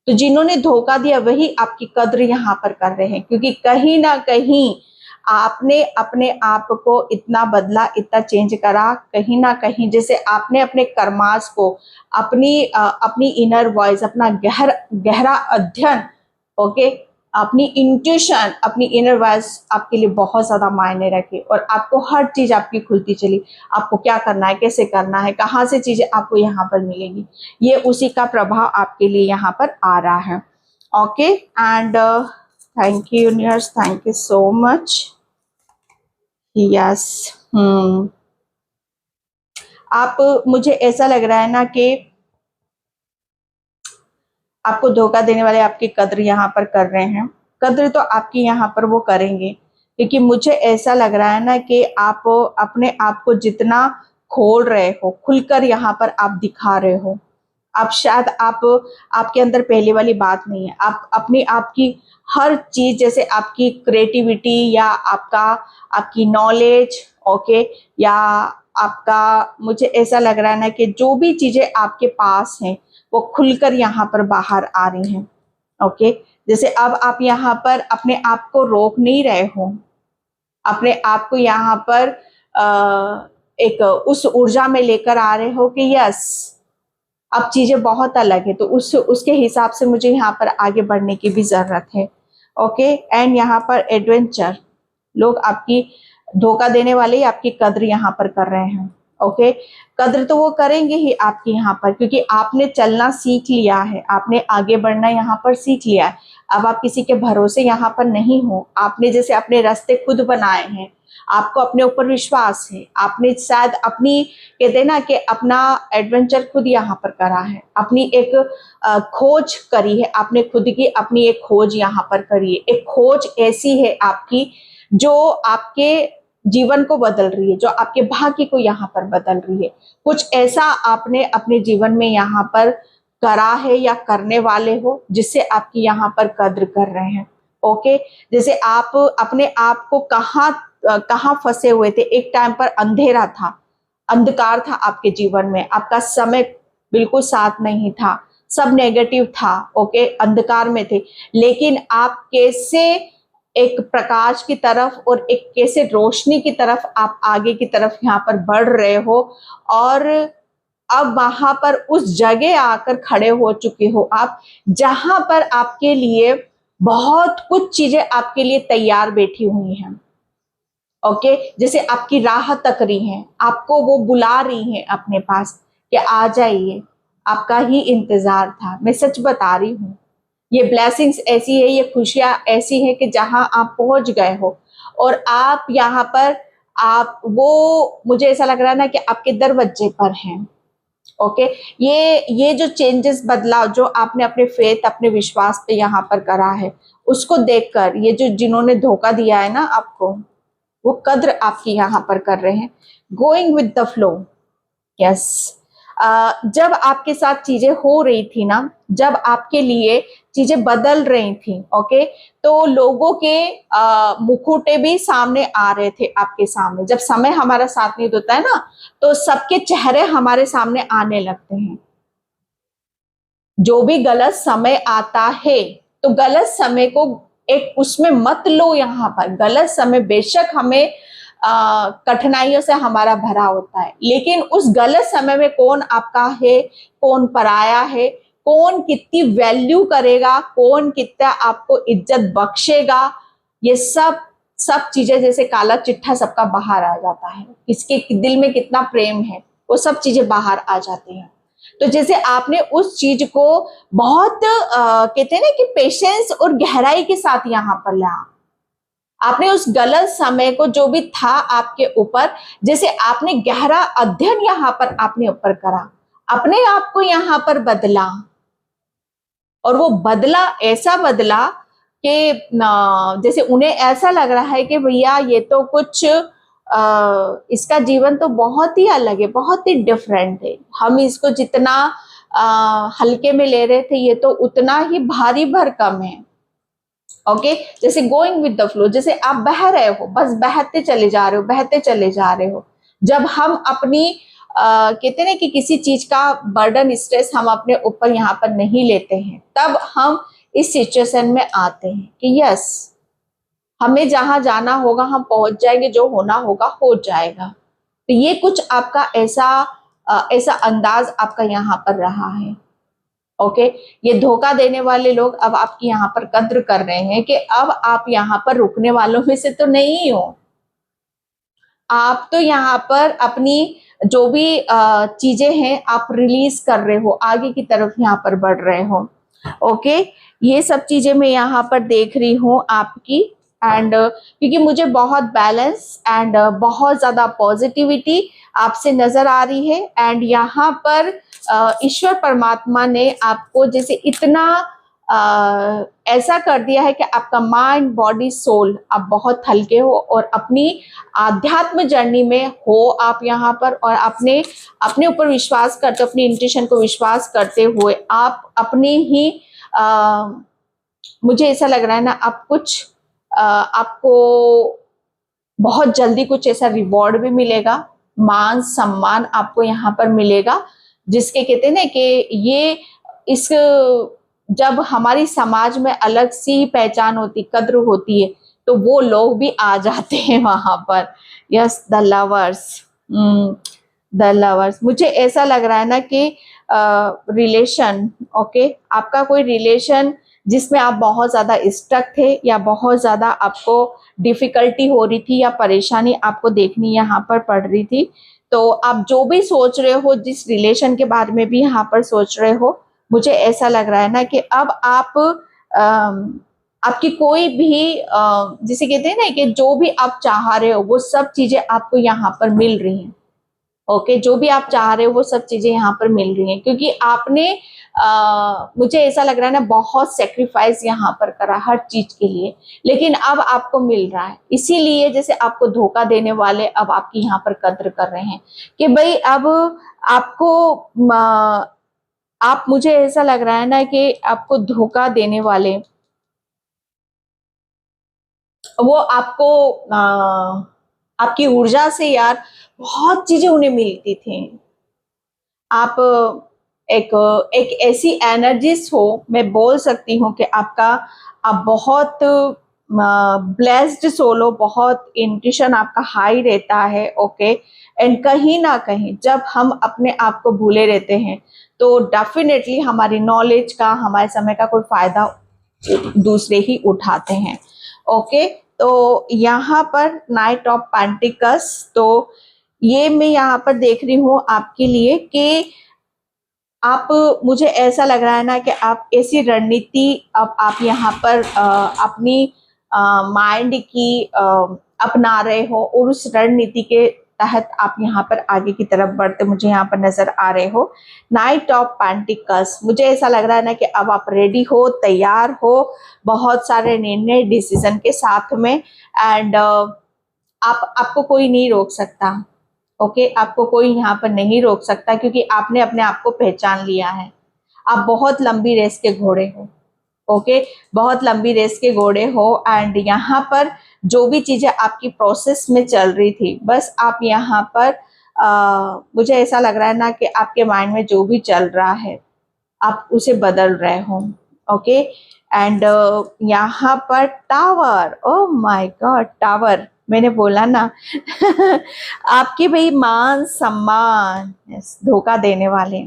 तो जिन्होंने धोखा दिया वही आपकी कद्र यहाँ पर कर रहे हैं, क्योंकि कहीं ना कहीं आपने अपने आप को इतना बदला, इतना चेंज करा, कहीं ना कहीं जैसे आपने अपने कर्मास को, अपनी इनर वॉइस, अपना गहरा अध्ययन, ओके, अपनी इंट्यूशन, अपनी इनर वॉइस आपके लिए बहुत ज्यादा मायने रखे, और आपको हर चीज आपकी खुलती चली। आपको क्या करना है, कैसे करना है, कहाँ से चीजें आपको यहाँ पर मिलेगी, ये उसी का प्रभाव आपके लिए यहाँ पर आ रहा है। Okay, and thank you universe, thank you so much. Yes, आप, मुझे ऐसा लग रहा है ना कि आपको धोखा देने वाले आपकी कद्र यहाँ पर कर रहे हैं। कद्र तो आपकी यहाँ पर वो करेंगे, क्योंकि मुझे ऐसा लग रहा है ना कि आप अपने आप को जितना खोल रहे हो, खुलकर यहाँ पर आप दिखा रहे हो। आप शायद आपके अंदर पहले वाली बात नहीं है, आप अपनी आपकी हर चीज, जैसे आपकी क्रिएटिविटी या आपकी नॉलेज, ओके, या आपका, मुझे ऐसा लग रहा है ना कि जो भी चीजें आपके पास हैं वो खुलकर यहाँ पर बाहर आ रही हैं। ओके, जैसे अब आप यहाँ पर अपने आप को रोक नहीं रहे हो, अपने आप को यहाँ पर एक उस ऊर्जा में लेकर आ रहे हो कि यस, अब चीजें बहुत अलग है, तो उसके हिसाब से मुझे यहाँ पर आगे बढ़ने की भी जरूरत है। ओके, एंड यहाँ पर एडवेंचर, लोग आपकी धोखा देने वाले ही आपकी कद्र यहाँ पर कर रहे हैं। ओके, कद्र तो वो करेंगे ही आपकी यहाँ पर, क्योंकि आपने चलना सीख लिया है, आपने आगे बढ़ना यहाँ पर सीख लिया है। अब आप किसी के भरोसे यहाँ पर नहीं हो, आपने जैसे अपने रास्ते खुद बनाए हैं, आपको अपने ऊपर विश्वास है, आपने शायद अपनी, कहते हैं ना कि अपना एडवेंचर खुद यहाँ पर करा है, अपनी एक खोज करी है, आपने खुद की अपनी एक खोज यहाँ पर करी है। एक खोज ऐसी है आपकी जो आपके जीवन को बदल रही है, जो आपके भाग्य को यहाँ पर बदल रही है। कुछ ऐसा आपने अपने जीवन में यहाँ पर करा है या करने वाले हो, जिससे आपकी यहाँ पर कद्र कर रहे हैं। ओके, जैसे आप अपने आप को कहाँ फंसे हुए थे, एक टाइम पर अंधेरा था, अंधकार था आपके जीवन में, आपका समय बिल्कुल साथ नहीं था, सब नेगेटिव था। ओके, अंधकार में थे, लेकिन आप कैसे एक प्रकाश की तरफ और एक कैसे रोशनी की तरफ आप आगे की तरफ यहाँ पर बढ़ रहे हो, और अब वहां पर उस जगह आकर खड़े हो चुके हो आप, जहां पर आपके लिए बहुत कुछ चीजें आपके लिए तैयार बैठी हुई हैं। ओके, जैसे आपकी राह तक रही हैं, आपको वो बुला रही हैं अपने पास कि आ जाइए, आपका ही इंतजार था। मैं सच बता रही हूँ, ये ब्लेसिंग्स ऐसी है, ये खुशियां ऐसी है कि जहां आप पहुंच गए हो, और आप यहाँ पर वो, मुझे ऐसा लग रहा है ना कि आपके दरवाजे पर हैं। ओके, ये जो चेंजेस, बदलाव जो आपने अपने फेथ, अपने विश्वास पे यहाँ पर करा है, उसको देखकर ये जो जिन्होंने धोखा दिया है ना आपको, वो कद्र आपकी यहाँ पर कर रहे हैं। Going with the flow, yes, जब आपके साथ चीजें हो रही थी ना, जब आपके लिए चीजें बदल रही थी, ओके, तो लोगों के मुखौटे भी सामने आ रहे थे आपके सामने। जब समय हमारा साथ नहीं देता है ना, तो सबके चेहरे हमारे सामने आने लगते हैं। जो भी गलत समय आता है, तो गलत समय को एक उसमें मत लो। यहाँ पर गलत समय बेशक हमें कठिनाइयों से हमारा भरा होता है, लेकिन उस गलत समय में कौन आपका है, कौन पराया है, कौन कितनी वैल्यू करेगा, कौन कितना आपको इज्जत बख्शेगा, ये सब सब चीजें जैसे काला चिट्ठा सबका बाहर आ जाता है। किसके दिल में कितना प्रेम है, वो सब चीजें बाहर आ जाती हैं। तो जैसे आपने उस चीज को बहुत कहते हैं ना कि पेशेंस और गहराई के साथ यहाँ पर लाया। आपने उस गलत समय को जो भी था आपके ऊपर, जैसे आपने गहरा अध्ययन यहाँ पर आपने ऊपर करा, अपने आप को यहाँ पर बदला, और वो बदला ऐसा बदला कि जैसे उन्हें ऐसा लग रहा है कि भैया ये तो कुछ इसका जीवन तो बहुत ही अलग है, बहुत ही डिफरेंट है। हम इसको जितना हल्के में ले रहे थे, ये तो उतना ही भारी भरकम है। ओके, जैसे गोइंग विद द फ्लो, जैसे आप बह रहे हो, बस बहते चले जा रहे हो, बहते चले जा रहे हो। जब हम अपनी कहते हैं कि किसी चीज का बर्डन, स्ट्रेस हम अपने ऊपर यहाँ पर नहीं लेते हैं, तब हम इस सिचुएशन में आते हैं कि यस, हमें जहां जाना होगा हम पहुंच जाएंगे, जो होना होगा हो जाएगा। तो ये कुछ आपका ऐसा अंदाज आपका यहाँ पर रहा है। ओके, ये धोखा देने वाले लोग अब आपकी यहाँ पर कद्र कर रहे हैं कि अब आप यहाँ पर रुकने वालों में से तो नहीं हो। आप तो यहाँ पर अपनी जो भी चीजें हैं आप रिलीज कर रहे हो, आगे की तरफ यहाँ पर बढ़ रहे हो। ओके, ये सब चीजें मैं यहाँ पर देख रही हूँ आपकी, एंड क्योंकि मुझे बहुत बैलेंस एंड बहुत ज्यादा पॉजिटिविटी आपसे नजर आ रही है। एंड यहाँ पर ईश्वर परमात्मा ने आपको जैसे इतना ऐसा कर दिया है कि आपका माइंड, बॉडी, सोल आप बहुत हल्के हो और अपनी आध्यात्म जर्नी में हो आप यहाँ पर, और अपने ऊपर विश्वास करते, अपनी इंट्यूशन को विश्वास करते हुए आप अपनी ही मुझे ऐसा लग रहा है ना, आप कुछ आपको बहुत जल्दी कुछ ऐसा रिवॉर्ड भी मिलेगा, मान सम्मान आपको यहाँ पर मिलेगा, जिसके कहते हैं ना कि ये इस जब हमारी समाज में अलग सी पहचान होती, कद्र होती है, तो वो लोग भी आ जाते हैं वहां पर। Yes, the lovers, the lovers. मुझे ऐसा लग रहा है ना कि रिलेशन, ओके, आपका कोई रिलेशन जिसमें आप बहुत ज्यादा स्टक थे, या बहुत ज्यादा आपको डिफिकल्टी हो रही थी, या परेशानी आपको देखनी यहाँ पर पड़ रही थी, तो आप जो भी सोच रहे हो, जिस रिलेशन के बारे में भी यहाँ पर सोच रहे हो, मुझे ऐसा लग रहा है ना कि अब आप आपकी कोई भी जिसे कहते हैं ना कि जो भी आप चाह रहे हो वो सब चीजें आपको यहाँ पर मिल रही हैं। ओके, जो भी आप चाह रहे हो वो सब चीजें यहाँ पर मिल रही हैं, क्योंकि आपने मुझे ऐसा लग रहा है ना बहुत सेक्रीफाइस यहाँ पर करा हर चीज के लिए, लेकिन अब आपको मिल रहा है। इसीलिए जैसे आपको धोखा देने वाले अब आपकी यहाँ पर कद्र कर रहे हैं कि भाई अब आपको आप मुझे ऐसा लग रहा है ना कि आपको धोखा देने वाले वो आपको आपकी ऊर्जा से यार बहुत चीजें उन्हें मिलती थी। आप एक एक ऐसी एनर्जिस्ट हो, मैं बोल सकती हूँ कि आप बहुत ब्लेस्ड सोल हो, बहुत इंट्यूशन आपका हाई रहता है। ओके, एंड कहीं ना कहीं जब हम अपने आप को भूले रहते हैं, तो डेफिनेटली हमारी नॉलेज का, हमारे समय का कोई फायदा दूसरे ही उठाते हैं। ओके, तो यहाँ पर नाइट ऑफ पेंटिकल्स, तो ये मैं यहाँ पर देख रही हूँ आपके लिए कि आप, मुझे ऐसा लग रहा है ना कि आप ऐसी रणनीति अब आप यहाँ पर अपनी माइंड की अपना रहे हो, और उस रणनीति के तहत आप यहाँ पर आगे की तरफ बढ़ते मुझे यहाँ पर नजर आ रहे हो। नाइट ऑफ पेंटिकल्स, मुझे ऐसा लग रहा है ना कि अब आप रेडी हो, तैयार हो, बहुत सारे निर्णय, डिसीजन के साथ में, एंड आपको कोई नहीं रोक सकता। ओके, आपको कोई यहाँ पर नहीं रोक सकता क्योंकि आपने अपने आप को पहचान लिया है। आप बहुत लंबी रेस के घोड़े हो। ओके, बहुत लंबी रेस के घोड़े हो एंड यहाँ पर जो भी चीजें आपकी प्रोसेस में चल रही थी, बस आप यहाँ पर मुझे ऐसा लग रहा है ना कि आपके माइंड में जो भी चल रहा है आप उसे बदल रहे हो। ओके, एंड यहाँ पर tower, oh my God, tower मैंने बोला ना आपकी भाई मान सम्मान, धोखा देने वाले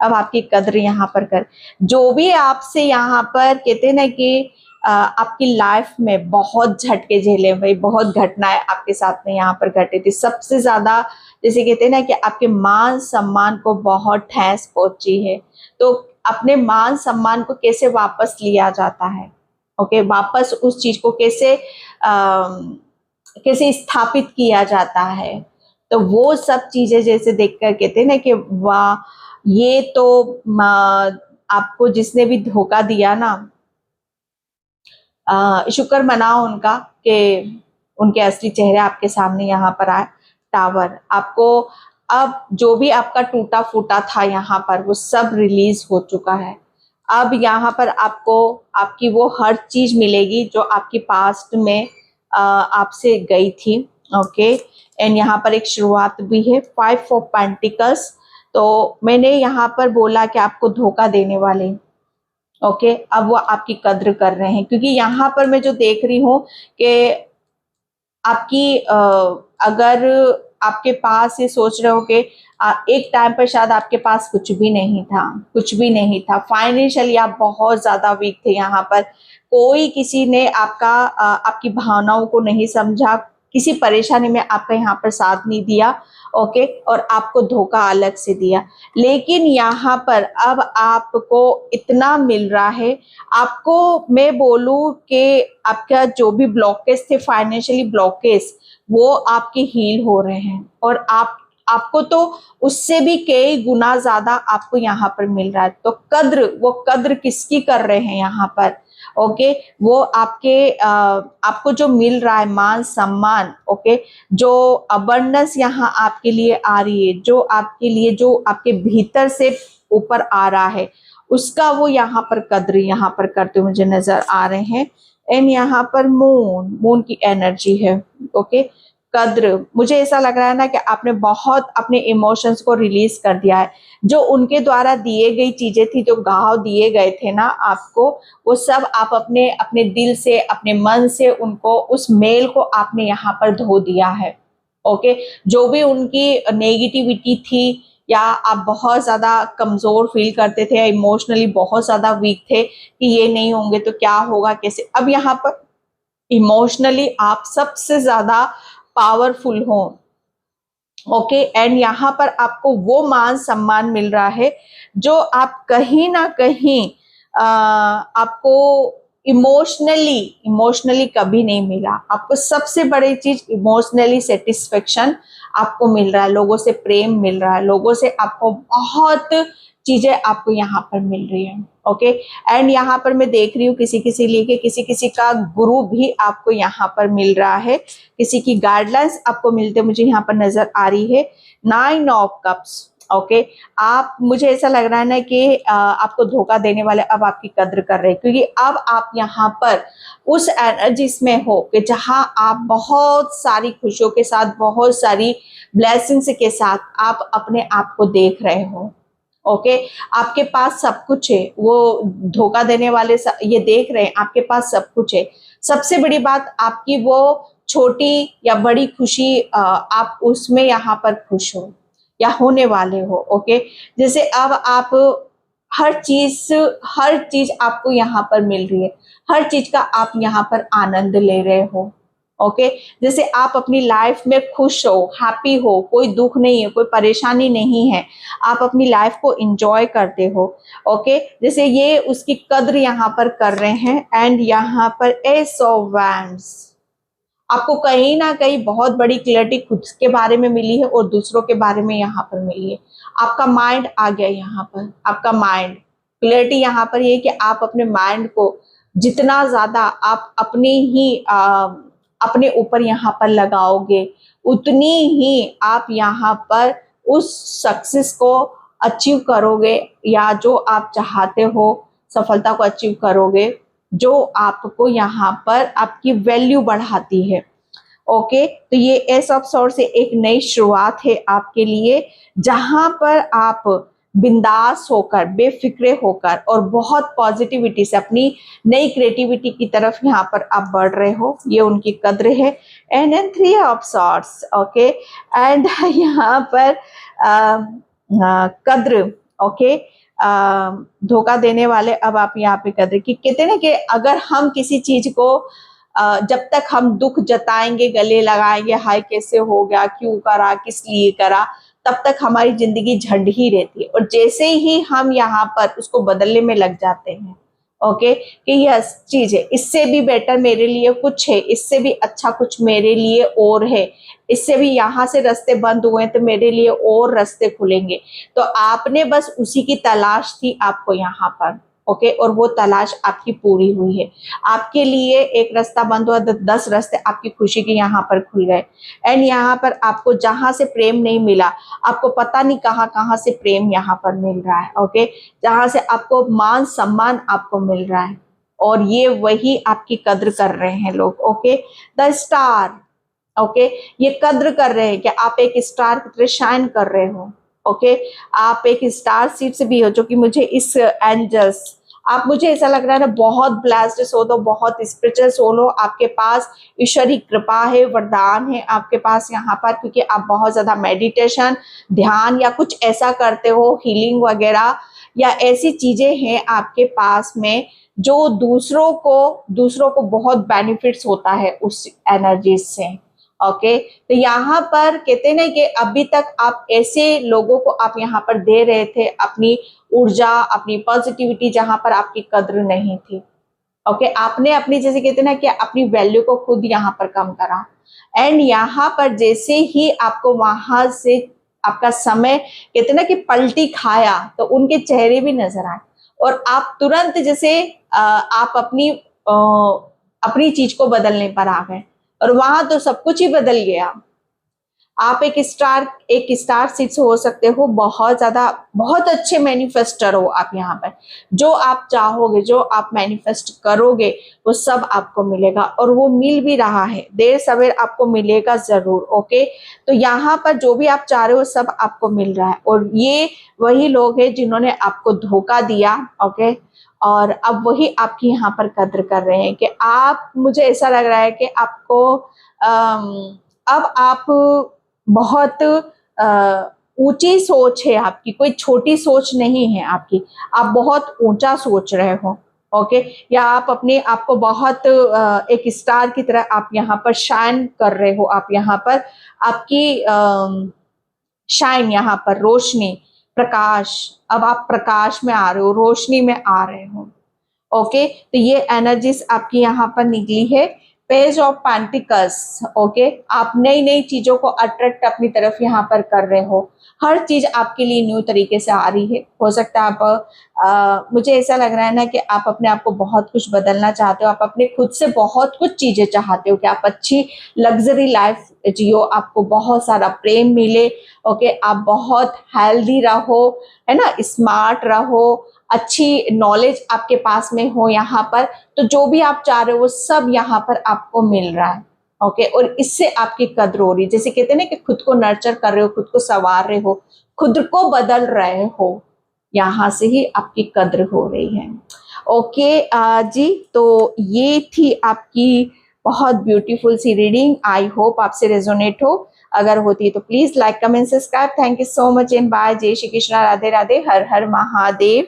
अब आपकी कद्र यहाँ पर कर, जो भी आपसे यहाँ पर कहते ना कि आपकी लाइफ में बहुत झटके झेले भाई, बहुत घटनाएं आपके साथ में यहाँ पर घटी थी। सबसे ज्यादा जैसे कहते हैं ना कि आपके मान सम्मान को बहुत ठेस पहुंची है। तो अपने मान सम्मान को कैसे वापस लिया जाता है, ओके, वापस उस चीज को कैसे स्थापित किया जाता है, तो वो सब चीजें जैसे देखकर कहते हैं ना कि वाह, ये तो आपको जिसने भी धोखा दिया ना, शुक्र मनाओ उनका कि उनके असली चेहरे आपके सामने यहाँ पर आए। टावर, आपको अब जो भी आपका टूटा फूटा था यहाँ पर वो सब रिलीज हो चुका है। अब यहाँ पर आपको आपकी वो हर चीज मिलेगी जो आपकी पास्ट में आपसे गई थी। ओके, एंड यहाँ पर एक शुरुआत भी है, 5 ऑफ पेंटिकल्स। तो मैंने यहाँ पर बोला कि आपको धोखा देने वाले, ओके, अब वो आपकी कद्र कर रहे हैं क्योंकि यहाँ पर मैं जो देख रही हूँ कि आपकी अगर आपके पास ये सोच रहे हो कि एक टाइम पर शायद आपके पास कुछ भी नहीं था, कुछ भी नहीं था, फाइनेंशियली आप बहुत ज्यादा वीक थे। यहाँ पर कोई किसी ने आपकी भावनाओं को नहीं समझा, किसी परेशानी में आपका यहाँ पर साथ नहीं दिया। ओके, और आपको धोखा अलग से दिया। लेकिन यहाँ पर अब आपको इतना मिल रहा है, आपको मैं बोलूं कि आपका जो भी ब्लॉकेज थे, फाइनेंशियली ब्लॉकेज, वो आपके हील हो रहे हैं और आपको तो उससे भी कई गुना ज्यादा आपको यहाँ पर मिल रहा है। तो वो कद्र किसकी कर रहे हैं यहाँ पर, ओके, वो आपको जो मिल रहा है मान सम्मान, ओके, जो अबंडेंस यहाँ आपके लिए आ रही है, जो आपके भीतर से ऊपर आ रहा है, उसका वो यहाँ पर कद्र यहाँ पर करते हुए मुझे नजर आ रहे हैं। एंड यहाँ पर मून की एनर्जी है। ओके, कद्र, मुझे ऐसा लग रहा है ना कि आपने बहुत अपने इमोशंस को रिलीज कर दिया है। जो उनके द्वारा दिए गई चीजें थी, जो घाव दिए गए थे ना आपको, वो सब आप अपने अपने दिल से, अपने मन से उनको, उस मेल को आपने यहाँ पर धो दिया है। ओके, जो भी उनकी नेगेटिविटी थी या आप बहुत ज्यादा कमजोर फील करते थे, इमोशनली बहुत ज्यादा वीक थे कि ये नहीं होंगे तो क्या होगा, कैसे, अब यहाँ पर इमोशनली आप सबसे ज्यादा पावरफुल हो। ओके, एंड यहाँ पर आपको वो मान सम्मान मिल रहा है जो आप कहीं ना कहीं आपको इमोशनली कभी नहीं मिला। आपको सबसे बड़ी चीज इमोशनली सेटिस्फेक्शन आपको मिल रहा है, लोगों से प्रेम मिल रहा है, लोगों से आपको बहुत चीजें आपको यहाँ पर मिल रही है। ओके, एंड यहाँ पर मैं देख रही हूँ किसी किसी का गुरु भी आपको यहाँ पर मिल रहा है, किसी की गाइडलाइंस आपको मिलते मुझे यहाँ पर नजर आ रही है। 9 ऑफ कप्स, ओके, आप, मुझे ऐसा लग रहा है ना कि आपको धोखा देने वाले अब आपकी कद्र कर रहे हैं क्योंकि अब आप यहाँ पर उस एनर्जीज में हो कि जहां आप बहुत सारी खुशियों के साथ, बहुत सारी ब्लेसिंग्स के साथ आप अपने आप को देख रहे हो। ओके, आपके पास सब कुछ है, वो धोखा देने वाले ये देख रहे हैं आपके पास सब कुछ है। सबसे बड़ी बात, आपकी वो छोटी या बड़ी खुशी आप उसमें यहाँ पर खुश हो या होने वाले हो। ओके, जैसे अब आप हर चीज आपको यहाँ पर मिल रही है, हर चीज का आप यहाँ पर आनंद ले रहे हो। ओके, जैसे आप अपनी लाइफ में खुश हो, हैप्पी हो, कोई दुख नहीं है, कोई परेशानी नहीं है, आप अपनी लाइफ को एंजॉय करते हो। ओके, जैसे ये उसकी कद्र यहाँ पर कर रहे हैं। एंड यहाँ पर एस ऑफ वैंड्स, आपको कहीं ना कहीं बहुत बड़ी क्लैरिटी खुद के बारे में मिली है और दूसरों के बारे में यहाँ पर मिली है। आपका माइंड आ गया यहाँ पर, आपका माइंड क्लैरिटी यहाँ पर ये कि आप अपने माइंड को जितना ज्यादा आप अपने ही अपने ऊपर यहाँ पर लगाओगे, उतनी ही आप यहाँ पर उस सक्सेस को अचीव करोगे, या जो आप चाहते हो सफलता को अचीव करोगे, जो आपको यहाँ पर आपकी वैल्यू बढ़ाती है। ओके, तो ये एस ऑफ सॉर्ड से एक नई शुरुआत है आपके लिए, जहां पर आप बिंदास होकर, बेफिक्रे होकर और बहुत पॉजिटिविटी से अपनी नई क्रिएटिविटी की तरफ यहाँ पर आप बढ़ रहे हो, ये उनकी कद्र है। And then three of swords, okay, and यहाँ पर कद्र, ओके, धोखा देने वाले, अब आप यहाँ पे कद्र की कहते हैं ना कि अगर हम किसी चीज को जब तक हम दुख जताएंगे, गले लगाएंगे, हाय कैसे हो गया, क्यों करा, किस लिए करा, तब तक हमारी जिंदगी झंड ही रहती है। और जैसे ही हम यहाँ पर उसको बदलने में लग जाते हैं, ओके, कि यह चीज है, इससे भी बेटर मेरे लिए कुछ है, इससे भी अच्छा कुछ मेरे लिए और है, इससे भी यहाँ से रास्ते बंद हुए हैं तो मेरे लिए और रास्ते खुलेंगे, तो आपने बस उसी की तलाश थी आपको यहाँ पर, ओके, और वो तलाश आपकी पूरी हुई है। आपके लिए एक रास्ता बंद हुआ तो 10 रास्ते आपकी खुशी के यहाँ पर खुल गए। एंड यहाँ पर आपको जहां से प्रेम नहीं मिला, आपको पता नहीं कहाँ कहाँ से प्रेम यहाँ पर मिल रहा है, ओके, जहां से आपको मान सम्मान आपको मिल रहा है, और ये वही आपकी कद्र कर रहे हैं लोग। ओके, द स्टार, ओके, ये कद्र कर रहे हैं कि आप एक स्टार की तरह शाइन कर रहे हो। ओके, आप एक स्टार सीड से भी हो, जो कि मुझे इस एंजल्स, आप, मुझे ऐसा लग रहा है ना, बहुत ब्लेस्ड सोल हो, बहुत स्पिरिचुअल सोल हो, आपके पास ईश्वर की कृपा है, वरदान है आपके पास यहाँ पर, क्योंकि आप बहुत ज्यादा मेडिटेशन, ध्यान या कुछ ऐसा करते हो, हीलिंग वगैरह, या ऐसी चीजें हैं आपके पास में जो दूसरों को बहुत बेनिफिट्स होता है उस एनर्जी से। ओके, तो यहाँ पर कहते हैं ना कि अभी तक आप ऐसे लोगों को आप यहाँ पर दे रहे थे अपनी ऊर्जा, अपनी पॉजिटिविटी, जहां पर आपकी कद्र नहीं थी। ओके, आपने अपनी, जैसे कहते हैं ना कि अपनी वैल्यू को खुद यहाँ पर कम करा, एंड यहाँ पर जैसे ही आपको वहां से आपका समय, कहते हैं ना कि पलटी खाया, तो उनके चेहरे भी नजर आए, और आप तुरंत जैसे आप अपनी चीज को बदलने पर आ गए, और वहां तो सब कुछ ही बदल गया। आप एक स्टार सीड से हो सकते हो, बहुत अच्छे मैनिफेस्टर हो आप यहाँ पर, जो आप चाहोगे, जो आप मैनिफेस्ट करोगे, वो सब आपको मिलेगा, और वो मिल भी रहा है, देर सवेर आपको मिलेगा जरूर। ओके, तो यहाँ पर जो भी आप चाह रहे हो सब आपको मिल रहा है, और ये वही लोग हैं जिन्होंने आपको धोखा दिया। ओके, और अब वही आपकी यहाँ पर कद्र कर रहे हैं कि आप, मुझे ऐसा लग रहा है कि आपको अब आप बहुत ऊंची सोच है आपकी, कोई छोटी सोच नहीं है आपकी, आप बहुत ऊंचा सोच रहे हो। ओके, या आप अपने आप को बहुत एक स्टार की तरह आप यहाँ पर शाइन कर रहे हो, आप यहाँ पर आपकी शाइन, यहाँ पर रोशनी, प्रकाश, अब आप प्रकाश में आ रहे हो, रोशनी में आ रहे हो। ओके, तो ये एनर्जीज आपकी यहाँ पर निकली है। पेज ऑफ पेंटिकल्स, ओके, आप नई नई चीजों को अट्रैक्ट अपनी तरफ यहाँ पर कर रहे हो, हर चीज आपके लिए न्यू तरीके से आ रही है। हो सकता है आप मुझे ऐसा लग रहा है ना कि आप अपने आप को बहुत कुछ बदलना चाहते हो, आप अपने खुद से बहुत कुछ चीजें चाहते हो कि आप अच्छी लग्जरी लाइफ जियो, आपको बहुत सारा प्रेम मिले। ओके, आप बहुत हेल्दी रहो, है ना, स्मार्ट रहो, अच्छी नॉलेज आपके पास में हो यहाँ पर, तो जो भी आप चाह रहे हो वो सब यहाँ पर आपको मिल रहा है। ओके, और इससे आपकी कद्र हो रही है, जैसे कहते हैं ना कि खुद को नर्चर कर रहे हो, खुद को संवार रहे हो, खुद को बदल रहे हो, यहाँ से ही आपकी कद्र हो रही है। ओके जी, तो ये थी आपकी बहुत ब्यूटीफुल सी रीडिंग, आई होप आपसे रेजोनेट हो, अगर होती तो please like, comment, subscribe. Thank you so much and bye. जय श्री कृष्णा, राधे राधे, हर हर महादेव।